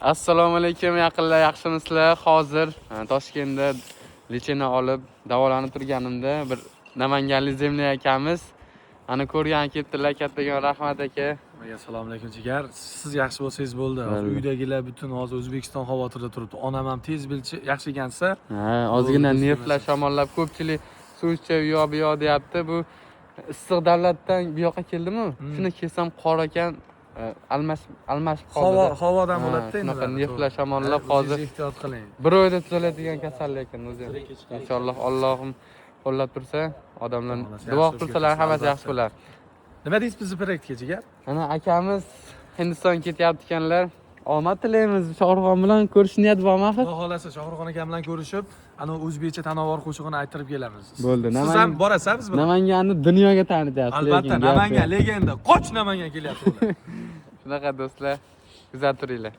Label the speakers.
Speaker 1: Assalomu alaykum yaqinlar, yaxshimisizlar? Hozir Toshkentda lechena olib davolanib turganimda bir namanganlik Zemliy akamiz ana ko'rgan ketdilar. Kattagon rahmat aka.
Speaker 2: Assalomu alaykum jigar. Siz yaxshi bo'lsangiz bo'ldi. Hozir uydagilar butun hozir O'zbekiston xavotirida turibdi. Onam ham tez bilchi yaxshi ekansa.
Speaker 1: Ozgina nervlar shamollab, ko'pchilik suv ichib bu yoq deyapti. Bu issiq davlatdan bu yoqqa keldimi? Shuni kelsam qor ekan. Almashib qoldi.
Speaker 2: Havodan bo'ladi-da endi.
Speaker 1: Shunaqa nervlar shamollab hozir
Speaker 2: ehtiyot qiling.
Speaker 1: bir oyda tuzaladigan kasallik ekan o'zi. Inshaalloh Allohim qo'llab tursa, odamlar duo qilsalar hammasi yaxshi bo'lar.
Speaker 2: Nima deysiz bizni proyektga jigar?
Speaker 1: Ana akamiz Hindistonga ketyapti ekanlar. Omad tilaymiz. Shohruxxon bilan ko'rish niyat bormi axir?
Speaker 2: Xudo xolasa Shohruxxon aka bilan ko'rishib, ana o'zbekcha tanovar qo'shig'ini aytirib kelamiz.
Speaker 1: Bo'ldi.
Speaker 2: Siz ham borasiz biz bilan.
Speaker 1: Namanganni dunyoga tanityapsiz.
Speaker 2: Albatta, Namangan legenda. Qoch Namangan kelyapti ular.
Speaker 1: Shunaqa do'stlar, kuzatib turinglar.